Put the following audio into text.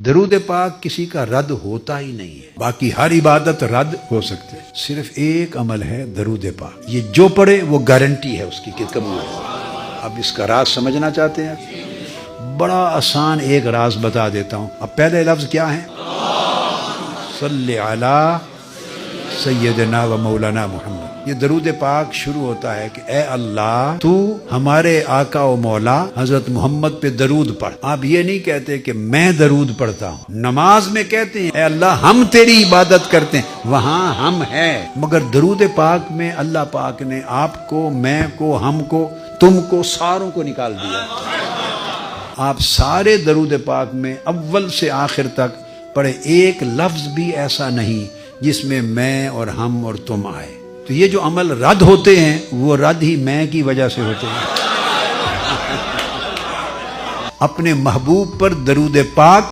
दरूद पाक किसी का रद्द होता ही नहीं है। बाकी हर इबादत रद्द हो सकती है, सिर्फ एक अमल है दरूद पाक। ये जो पढ़े वो गारंटी है उसकी कि कबूल है। अब इसका राज समझना चाहते हैं? बड़ा आसान एक राज बता देता हूं। अब पहले लफ्ज क्या है? सल्ले अला सैयदना व मौलाना मोहम्मद। ये दरूद पाक शुरू होता है कि ए अल्लाह तू हमारे आका व मौला हजरत मोहम्मद पे दरूद पढ़। आप ये नहीं कहते कि मैं दरूद पढ़ता हूँ। नमाज में कहते हैं ए अल्लाह हम तेरी इबादत करते हैं, वहां हम हैं। मगर दरूद पाक में अल्लाह पाक ने आपको, मैं को, हमको, तुमको, सारों को निकाल दिया। आप सारे दरूद पाक में अव्वल से आखिर तक पढ़े, एक लफ्ज भी ऐसा नहीं जिसमें मैं और हम और तुम आए। तो ये जो अमल रद्द होते हैं वो रद्द ही मैं की वजह से होते हैं। अपने महबूब पर दरूद पाक